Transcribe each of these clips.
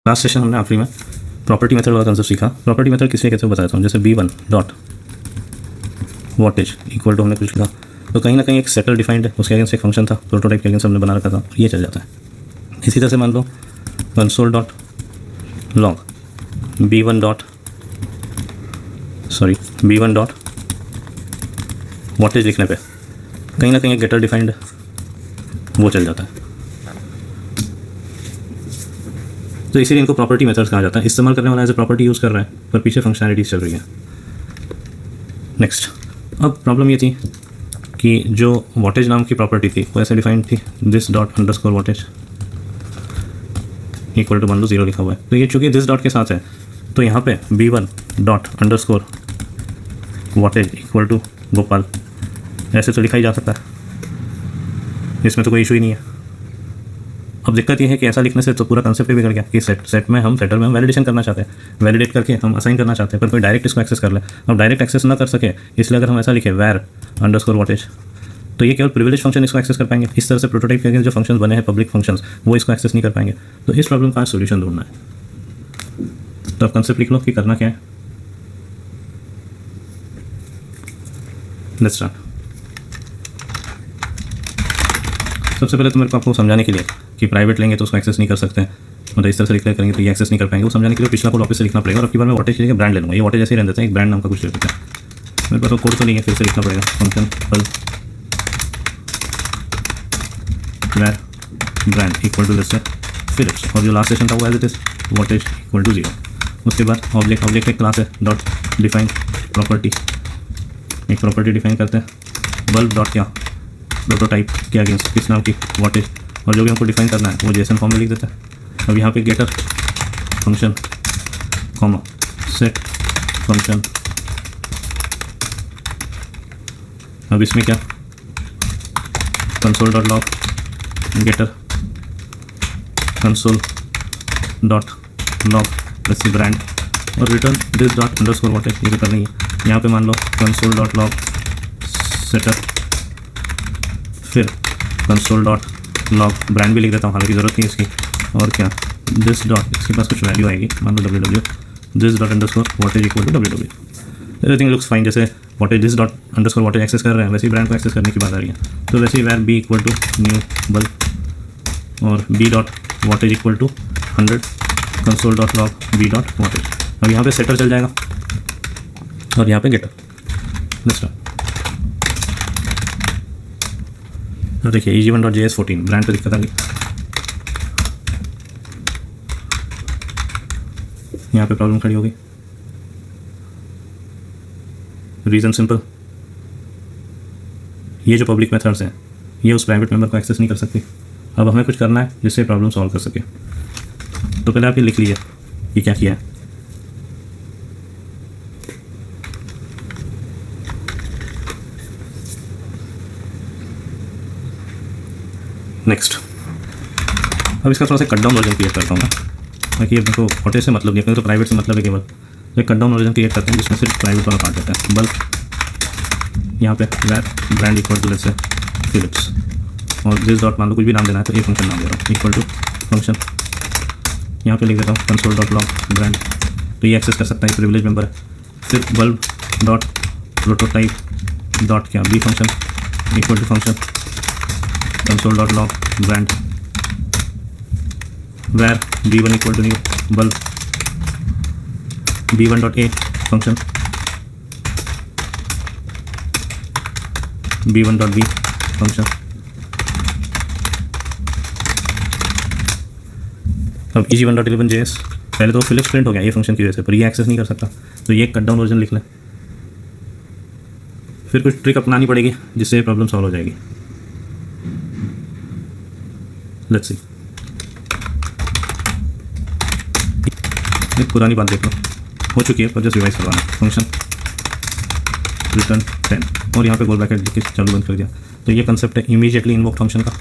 Last session हमने आखिरी में प्रॉपर्टी मेथड वाला कंसेप्ट सीखा। प्रॉपर्टी मेथड किसलिए कहते हैं बताया था, जैसे b1 dot wattage equal to हमने कुछ लिखा तो कहीं ना कहीं एक सेटल डिफाइंड है, उसके अगेंस्ट एक फंक्शन था, प्रोटोटाइप के अगेंस्ट हमने बना रखा था, ये चल जाता है। इसी तरह से मान लो console dot log b1 dot wattage लिखने पे कहीं ना कहीं एक गेटर डिफाइंड है, वो चल जाता है। तो इसीलिए इनको प्रॉपर्टी मेथड्स कहा जाता है। इस्तेमाल करने वाला एज ए प्रॉपर्टी यूज़ कर रहा है पर पीछे फंक्शनैलिटीज चल रही है। नेक्स्ट, अब प्रॉब्लम ये थी कि जो वॉटेज नाम की प्रॉपर्टी थी वो ऐसे डिफाइंड थी, this dot underscore wattage equal to मान लो 0 लिखा हुआ है। तो ये चूँकि दिस डॉट के साथ है तो यहाँ पे b1 dot underscore wattage equal to Gopal ऐसे तो लिखा ही जा सकता है, इसमें तो कोई इशू ही नहीं है। अब दिक्कत ये है कि ऐसा लिखने से तो पूरा कंसेप्ट ही बिगड़ गया कि सेट में हम सेटर में हम वैलिडेशन करना चाहते हैं, वैलिडेट करके हम असाइन करना चाहते हैं, पर कोई डायरेक्ट इसको एक्सेस कर ले। अब डायरेक्ट एक्सेस ना कर सके इसलिए अगर हम ऐसा लिखे वैर अंडरस्कोर वॉटेज तो ये केवल प्रिविलेज फंक्शन इसको एक्सेस कर पाएंगे। इस तरह से प्रोटोटाइप के जो फंक्शंस बने हैं पब्लिक फंक्शंस वो इसको एक्सेस नहीं कर पाएंगे। तो इस प्रॉब्लम का सोल्यूशन ढूंढना है। तो अब कंसेप्ट लिख लो कि करना क्या है। Let's start. सबसे पहले तो मेरे को आपको समझाने के लिए कि प्राइवेट लेंगे तो उसको एक्सेस नहीं कर सकते हैं, मतलब इस तरह से डिक्लेयर करेंगे तो ये एक्सेस नहीं कर पाएंगे, वो समझाने के लिए पिछला कोड वापस से लिखना पड़ेगा। और अब की बार मैं वॉटेज के ब्रांड ले लूँगा, ये वॉटेज ऐसे ही रहने देते हैं, एक ब्रांड नाम का कुछ ले लेते हैं। मेरे पास वो कोड तो नहीं है, फिर से लिखना पड़ेगा function var brand equal to जैसे फिलिप्स, और जो लास्ट सेशन था वो as it is wattage equal to 0। उसके बाद ऑब्जेक्ट एक क्लास है डॉट डिफाइन प्रॉपर्टी, एक प्रॉपर्टी डिफाइन करते हैं बल्ब डॉट क्या प्रोटोटाइप के अगेंस्ट किस नाम की वॉटेज, और जो भी हमको डिफाइन करना है वो जेसन फॉर्म में लिख देता है। अब यहाँ पे getter function comma set function, अब इसमें क्या console dot log getter console dot log plus brand और return this dot underscore wattage, ये तो करनी है। यहाँ पे मान लो कंसोल डॉट लॉग सेटअप, फिर कंसोल डॉट लॉग ब्रांड भी लिख देता हूँ, हालांकि ज़रूरत नहीं इसकी, और क्या दिस डॉट, इसके पास कुछ वैल्यू आएगी, मान लो ww this dot underscore wattage equal to ww। Everything looks fine, जैसे wattage this dot underscore wattage access कर रहे हैं वैसे ही ब्रांड को एक्सेस करने की बात आ रही है। तो वैसे ही var b equal to new bulb और b dot wattage equal to 100 console dot log b dot wattage. अब यहाँ पे सेटर चल जाएगा और यहाँ पे गेटर। तो देखिए EG1.js14 ब्रांड पे दिक्कत आ गई, यहाँ पे प्रॉब्लम खड़ी हो गई। रीज़न सिंपल, ये जो पब्लिक मेथड्स हैं ये उस प्राइवेट मेंबर को एक्सेस नहीं कर सकती। अब हमें कुछ करना है जिससे प्रॉब्लम सॉल्व कर सके। तो पहले आप ये लिख लीजिए ये क्या किया है। नेक्स्ट, अब इसका थोड़ा सा कट डाउन वर्जन क्रिएट करता हूँ मैं, ताकि मेरे को वॉटेज से मतलब नहीं है, तो प्राइवेट से मतलब है केवल। एक कट डाउन वर्जन क्रिएट करते हैं जिसमें सिर्फ प्राइवेट वाला पार्ट देता है। बल्ब यहाँ पे वैर ब्रांड इक्वल टू जैसे फिलिप्स और दिस डॉट मान लो कुछ भी नाम देना है तो एक फंक्शन नाम दे रहा हूँ इक्वल टू फंक्शन, यहाँ पे लिख देता हूँ कंसोल डॉट लॉग ब्रांड, तो ये एक्सेस कर सकता है, प्रिविलेज मेंबर है। फिर बल्ब डॉट प्रोटोटाइप डॉट क्या B function equal to function console dot log brand var b1 equal to new bulb b1 dot A function b1 dot B function. अब EG1.11js पहले तो Philips print हो गया ये function की वजह से, पर ये एक्सेस नहीं कर सकता, तो ये कट डाउन वर्जन लिख लें। फिर कुछ ट्रिक अपनानी पड़ेगी जिससे प्रॉब्लम सॉल्व हो जाएगी। लेट्स सी, एक पुरानी बात देख लो, हो चुकी है पर जस्ट रिवाइज करवाना। फंक्शन रिटर्न 10 और यहाँ पे गोल ब्रैकेट लिख के चालू बंद कर दिया। तो ये कंसेप्ट है इमीडिएटली इन्वोक फंक्शन का।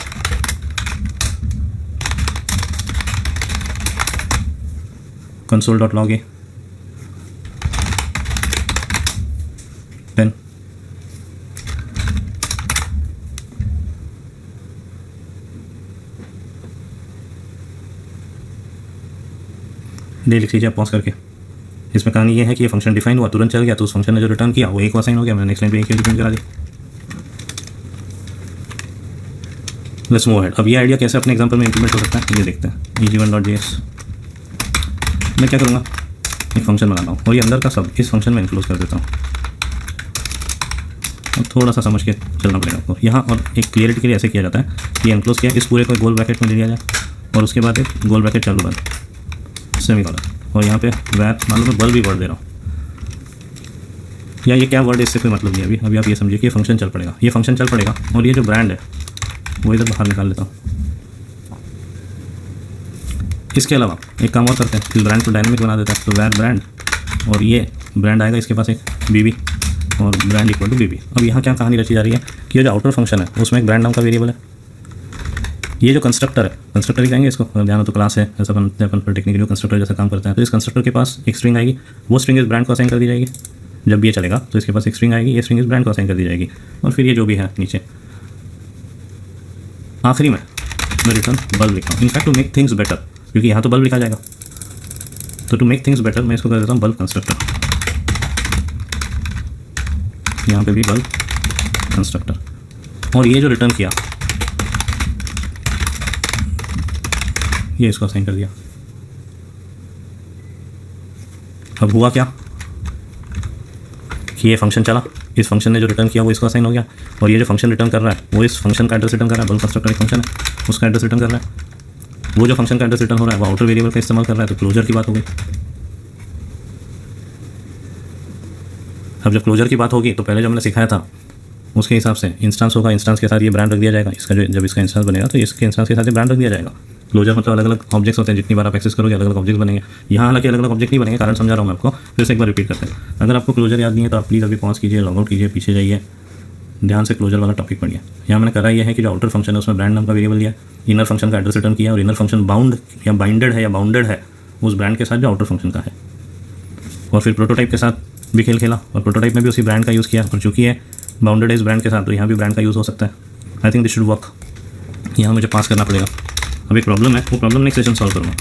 कंसोल डॉट लॉग ए 10 दे लिख लीजिए पॉज करके। इसमें कहानी ये है कि ये फंक्शन डिफाइन हुआ, तुरंत चल गया, तो उस फंक्शन ने जो रिटर्न किया वो एक असाइन हो गया, मैंने नेक्स्ट लाइन पे एक रिटर्न करा दी। Let's move ahead. अब ये आइडिया कैसे अपने एग्जांपल में इंप्लीमेंट हो सकता है ये देखते हैं। eg1.js मैं क्या करूँगा, एक फंक्शन बनाता हूँ और ये अंदर का सब इस फंक्शन में इनक्लोज कर देता हूँ। और थोड़ा सा समझ के चलना पड़ेगा आपको यहाँ, और एक क्लियरिटी के लिए ऐसे किया जाता है कि एनक्लोज किया, इस पूरे को गोल ब्रैकेट में ले लिया जाए और उसके बाद एक गोल ब्रैकेट चालू बंद सेमीकोलन, और यहाँ पे वैर मान लो मैं बल्ब भी वर्ड दे रहा हूँ, या ये क्या वर्ड है इससे कोई मतलब नहीं। अभी आप ये समझिए कि ये फंक्शन चल पड़ेगा, ये फंक्शन चल पड़ेगा, और ये जो ब्रांड है वो इधर बाहर निकाल लेता हूँ। इसके अलावा एक काम और करते हैं, इस ब्रांड को डायनेमिक बना देता है, तो वैर ब्रांड, और ये ब्रांड आएगा इसके पास एक बीबी और ब्रांड इक्वल टू बीबी। अब यहाँ क्या कहानी रची जा रही है कि ये जो आउटर फंक्शन है उसमें एक ब्रांड नाम का वेरिएबल है, ये जो कंस्ट्रक्टर है, कंस्ट्रक्टर ही कहेंगे इसको, अगर ध्यान हो तो क्लास है, ऐसा अपन पर टेक्निकली कंस्ट्रक्टर जैसा काम करता है। तो इस कंस्ट्रक्टर के पास एक स्ट्रिंग आएगी, वो स्ट्रिंग इस ब्रांड को असाइन कर दी जाएगी। जब ये चलेगा तो इसके पास एक स्ट्रिंग आएगी, ये स्ट्रिंग इस ब्रांड को असाइन कर दी जाएगी, और फिर ये जो भी है नीचे आखिरी में मैं रिटर्न बल्ब लिखता हूँ। In fact to make things better, क्योंकि यहाँ तो बल्ब लिखा जाएगा, तो टू मेक थिंग्स बेटर मैं इसको कर देता हूँ बल्ब कंस्ट्रक्टर, यहाँ पे भी बल्ब कंस्ट्रक्टर, और ये जो रिटर्न किया ये इसको असाइन कर दिया। अब हुआ क्या कि ये फंक्शन चला, इस फंक्शन ने जो रिटर्न किया वो इसको असाइन हो गया, और ये जो फंक्शन रिटर्न कर रहा है वो इस फंक्शन का एड्रेस रिटर्न कर रहा है, बल्ब कंस्ट्रक्टर एक फंक्शन है उसका एड्रेस रिटर्न कर रहा है। वो जो फंक्शन का एड्रेस रिटर्न हो रहा है वो आउटर वेरिएबल का इस्तेमाल कर रहा है, तो क्लोजर की बात हो गई। अब जब क्लोजर की बात होगी तो पहले जो मैंने सिखाया था उसके हिसाब से इंस्टेंस होगा, इंस्टेंस के साथ ये ब्रांड रख दिया जाएगा, इसका जो जब इसका इंस्टेंस बनेगा तो इसके इंस्टेंस के साथ ये ब्रांड रख दिया जाएगा। क्लोजर मतलब अलग अलग ऑब्जेक्ट्स होते हैं, जितनी बार आप एक्सेस करोगे अलग अलग ऑब्जेक्ट बनेंगे। यहाँ हालांकि अलग अलग ऑब्जेक्ट नहीं बनेंगे, कारण समझा रहा हूँ मैं आपको, फिर से एक बार रिपीट करते हैं। अगर आपको क्लोजर याद नहीं है तो आप प्लीज़ अभी पॉज कीजिए, लॉगआउट कीजिए, पीछे जाइए, ध्यान से क्लोजर वाला टॉपिक पढ़िए। यहाँ मैंने करा यह है कि जो आउटर फंक्शन है उसमें ब्रांड नाम का वेरिएबल लिया, इनर फंक्शन का एड्रेस रिटर्न किया, और इनर फंक्शन बाउंड या बाइंडेड है या बाउंडेड है उस ब्रांड के साथ जो आउटर फंक्शन का है, और फिर प्रोटोटाइप के साथ भी खेल खेला, और प्रोटोटाइप में भी उसी ब्रांड का यूज़ किया, और चूँकि है बाउंडेड है इस ब्रांड के साथ तो यहाँ भी ब्रांड का यूज़ हो सकता है। I think this should work. यहाँ मुझे पास करना पड़ेगा। अब एक प्रॉब्लम है, वो प्रॉब्लम नेक्स्ट सेशन सॉल्व करूँगा,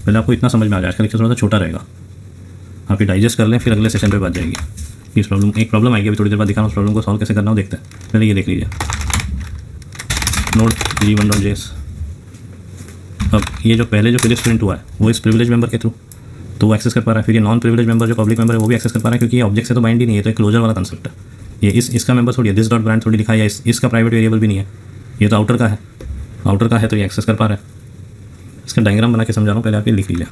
पहले आपको इतना समझ में आ जाए। आज का लेक्चर थोड़ा सा छोटा रहेगा, आप ये डाइजेस्ट कर लें, फिर अगले सेशन पे बात जाएगी। इस प्रॉब्लम एक प्रॉब्लम आएगी, अभी थोड़ी देर बाद दिखाना उस प्रॉब्लम को सॉल्व कैसे करना हो, देखते हैं। पहले ये देख लीजिए नोड g1.js। अब ये जो पहले जो फिलिप्स प्रिंट हुआ है वो इस प्रिविलेज मेंबर के थ्रू तो वो एक्सेस कर पा रहा है, फिर ये नॉन प्रिविलेज मेंबर जो पब्लिक मेंबर है वो भी एक्सेस कर पा रहा है, क्योंकि ये ऑब्जेक्ट से तो बाइंड ही नहीं है, तो एक क्लोजर वाला कंसेप्ट है। ये इसका मेंबर थोड़ी है, दिस डॉट ब्रांड थोड़ी लिखा है, इसका प्राइवेट वेरिएबल भी नहीं है, ये तो आउटर का है, आउटर का है तो ये एक्सेस कर पा रहा है। इसका डायग्राम बना के समझा रहा हूँ, पहले आप ये लिख लीजिए,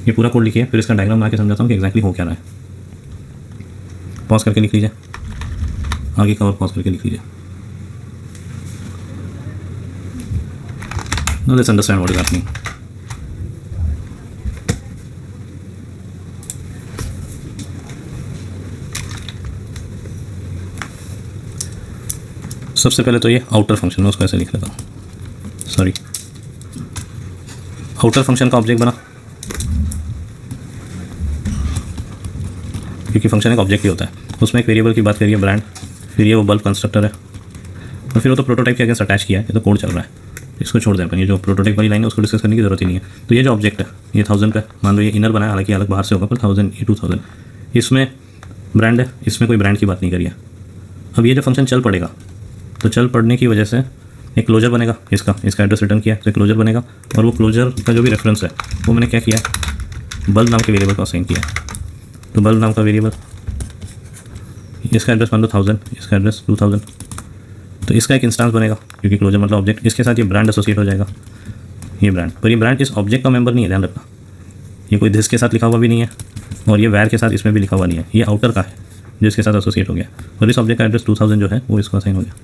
ये पूरा कोड लिखिए, फिर इसका डायग्राम बना के समझाता हूँ कि एक्जैक्टली हो क्या रहा है। पॉज करके लिख लीजिए, आगे का और पॉज करके लिख लीजिए। Now let's understand what is happening. सबसे पहले तो ये आउटर फंक्शन है, उसको ऐसे लिख लेता हूँ, सॉरी आउटर फंक्शन का ऑब्जेक्ट बना, क्योंकि फंक्शन एक ऑब्जेक्ट ही होता है, उसमें एक वेरिएबल की बात करिए ब्रांड, फिर ये वो बल्ब कंस्ट्रक्टर है, और फिर वो तो प्रोटोटाइप के अगेंस्ट अटैच किया है, ये तो कोड चल रहा है, इसको छोड़ दें अपन। ये जो प्रोटोटाइप वाली लाइन है उसको डिस्कस करने की जरूरत ही नहीं है। तो ये जो ऑब्जेक्ट है ये 1000 पे मान लो ये इनर बनाया, हालांकि अलग बाहर से होगा, पर 1000 ये 2000 इसमें ब्रांड है, इसमें कोई ब्रांड की बात नहीं करिए। अब ये जो फंक्शन चल पड़ेगा तो चल पड़ने की वजह से एक क्लोजर बनेगा, इसका एड्रेस रिटर्न किया तो क्लोजर बनेगा, और वो क्लोजर का जो भी रेफरेंस है वो मैंने क्या किया, बल्ब नाम के वेरिएबल को असाइन किया। तो बल्ब नाम का वेरिएबल, इसका एड्रेस मान लो 1000, इसका एड्रेस 2000, तो इसका एक इंस्टेंस बनेगा, क्योंकि क्लोजर मतलब ऑब्जेक्ट, इसके साथ ये ब्रांड एसोसिएट हो जाएगा, ये ब्रांड। पर ये ब्रांड इस ऑब्जेक्ट का मेंबर नहीं है, ध्यान रखना, ये कोई दिस के साथ लिखा हुआ भी नहीं है, और ये वैर के साथ इसमें भी लिखा हुआ नहीं है, ये आउटर का है जिसके साथ एसोसिएट हो गया, और इस ऑब्जेक्ट का एड्रेस 2000 जो है वो इसको असाइन हो गया।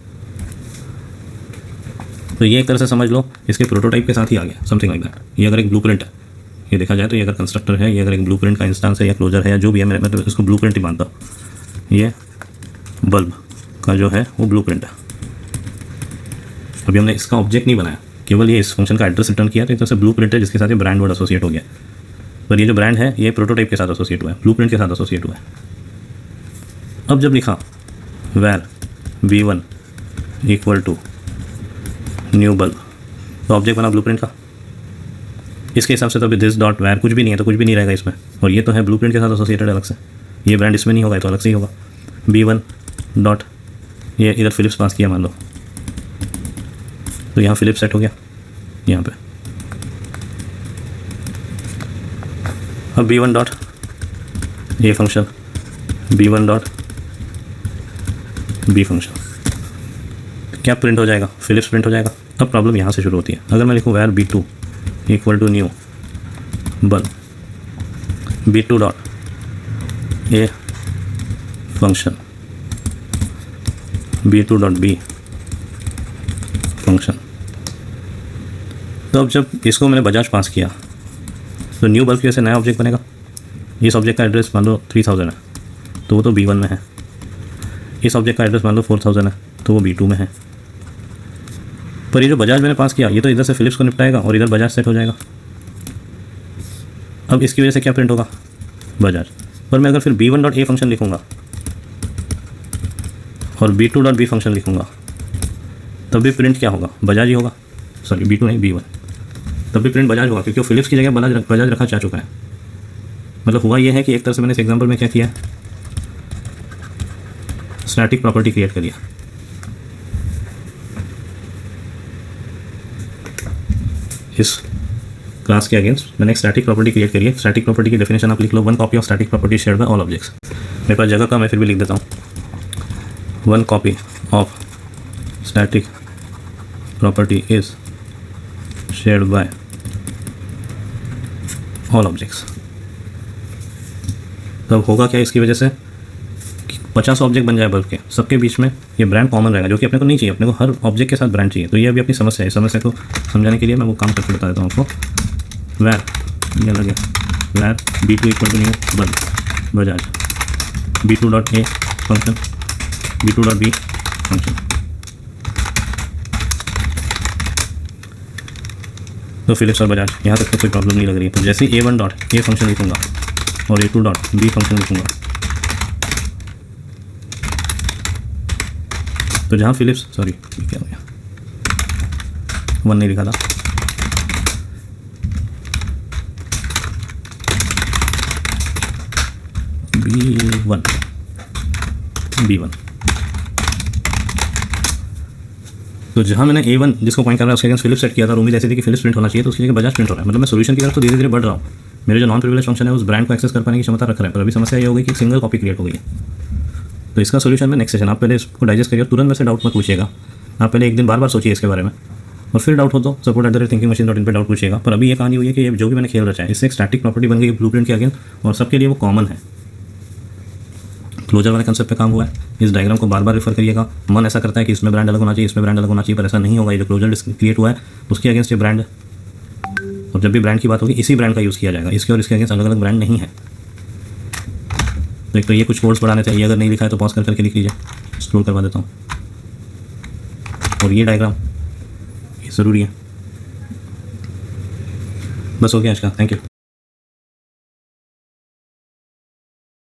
तो ये एक तरह से समझ लो इसके प्रोटोटाइप के साथ ही आ गया, समथिंग लाइक दैट। ये अगर एक ब्लूप्रिंट है, ये देखा जाए तो ये अगर कंस्ट्रक्टर है, ये अगर एक ब्लूप्रिंट का इंस्टेंस है या क्लोजर है या जो भी है, मैं तो इसको ब्लूप्रिंट ही मानता हूँ। ये बल्ब का जो है वो ब्लूप्रिंट है। अभी हमने इसका ऑब्जेक्ट नहीं बनाया, केवल ये इस फंक्शन का एड्रेस रिटर्न किया, तो एक तरह से ब्लूप्रिंट है जिसके साथ ये ब्रांड वर्ड एसोसिएट हो गया। पर ये जो ब्रांड है ये प्रोटोटाइप के साथ एसोसिएट हुआ है, ब्लूप्रिंट के साथ एसोसिएट हुआ है। अब जब लिखा var v1 equal to new bulb, तो ऑब्जेक्ट बना ब्लूप्रिंट का, इसके हिसाब से तो अभी दिस डॉट वैर कुछ भी नहीं है, तो कुछ भी नहीं रहेगा इसमें। और ये तो है ब्लूप्रिंट के साथ एसोसिएटेड अलग से, ये ब्रांड इसमें नहीं होगा, तो अलग से ही होगा। B1 डॉट, ये इधर फिलिप्स पास किया मान लो, तो यहाँ फिलिप्स सेट हो गया यहाँ पे। अब B1 डॉट ये function, B1 dot B function, क्या प्रिंट हो जाएगा? फिलिप्स प्रिंट हो जाएगा। अब प्रॉब्लम यहाँ से शुरू होती है। अगर मैं लिखूँ वैर B2 इक्वल टू न्यू बल B2 dot A function B2 dot B function, तो अब जब इसको मैंने बजाज पास किया तो न्यू बल्ब की वजह से नया ऑब्जेक्ट बनेगा। इस ऑब्जेक्ट का एड्रेस मान लो 3000 है, तो वो तो B1 में है। इस ऑब्जेक्ट का एड्रेस मान लो 4000 है, तो वो B2 में है। पर ये जो बजाज मैंने पास किया, ये तो इधर से फिलिप्स को निपटाएगा और इधर बजाज सेट हो जाएगा। अब इसकी वजह से क्या प्रिंट होगा? बजाज। पर मैं अगर फिर B1 डॉट ए फंक्शन लिखूँगा और B2 डॉट B फंक्शन लिखूँगा, तब भी प्रिंट क्या होगा? बजाज ही होगा। सॉरी, B2 नहीं B1, तब भी प्रिंट बजाज होगा, क्योंकि वो फिलिप्स की जगह बजाज रखा जा चुका है। मतलब हुआ ये है कि एक तरह से मैंने इस एग्जांपल में क्या किया, स्टैटिक प्रॉपर्टी क्रिएट कर दिया। इस क्लास के अगेंस्ट मैंने एक स्टैटिक प्रॉपर्टी क्रिएट करी है। स्टैटिक प्रॉपर्टी की डेफिनेशन आप लिख लो, one copy of static property shared by all objects. मेरे पास जगह का, मैं फिर भी लिख देता हूँ, one copy of static property is shared by all objects. तब होगा क्या इसकी वजह से? 50 ऑब्जेक्ट बन जाए बल्ब के, सबके बीच में ये ब्रांड कॉमन रहेगा, जो कि अपने को नहीं चाहिए। अपने को हर ऑब्जेक्ट के साथ ब्रांड चाहिए। तो ये अभी अपनी समस्या है। समस्या को समझाने के लिए मैं वो काम करके बता देता हूँ आपको। वैर ये लगे var B2 equal to new bulb Bajaj B2 dot A function B2 dot B function. तो फिलिप्स और बजाज, यहाँ तक तो कोई प्रॉब्लम नहीं लग रही है। तो जैसे ही A1 डॉट ए फंक्शन लिखूँगा और A2 डॉट B फंक्शन लिखूँगा, तो जहाँ फिलिप्स, सॉरी क्या हो गया, 1 नहीं लिखा था, B1 तो जहाँ मैंने A1 जिसको पॉइंट कर रहा है उसके अगेंस्ट फिलिप्स सेट किया था और उम्मीद ऐसी थी कि फिलिप्स प्रिंट होना चाहिए, तो उसकी जगह बजाज प्रिंट हो रहा है। मतलब मैं सोल्यूशन की तरफ तो धीरे धीरे बढ़ रहा हूँ। मेरे जो नॉन प्रिविलेज फंक्शन है उस ब्रांड को एक्सेस कर पाने की क्षमता रख रहा है। पर अभी समस्या ये हो गई कि एक सिंगल कॉपी क्रिएट हो गई है। तो इसका सोल्यूशन में नेक्स्ट सेशन, आप पहले इसको डाइजेस्ट करिए, तुरंत में से डाउट मत पूछिएगा। आप पहले एक दिन बार बार सोचिए इसके बारे में, और फिर डाउट हो तो support@thinkingmachine.in पे डाउट पूछिएगा। पर अभी ये कहानी हुई है कि ये जो भी मैंने खेल रचा है, इससे एक स्टैटिक प्रॉपर्टी बन गई ब्लूप्रिंट के अगेंस्ट, और सबके लिए वो कॉमन है। क्लोजर वाले कंसेप्ट पे काम हुआ है। इस डायग्राम को बार बार रेफर करिएगा। मन ऐसा करता है कि इसमें ब्रांड अलग होना चाहिए, इसमें ब्रांड अलग होना चाहिए, पर ऐसा नहीं होगा। ये जो क्लोजर क्रिएट हुआ है उसके अगेंस्ट ये ब्रांड, और जब भी ब्रांड की बात होगी इसी ब्रांड का यूज़ किया जाएगा। इसके और इसके अगेंस्ट अलग अलग ब्रांड नहीं है। तो एक तो ये कुछ कोड्स बढ़ाने चाहिए, अगर नहीं लिखा है तो पॉज करके लिख लीजिए, स्क्रॉल करवा देता हूँ। और ये डायग्राम ये ज़रूरी है। बस हो गया आज का, थैंक यू।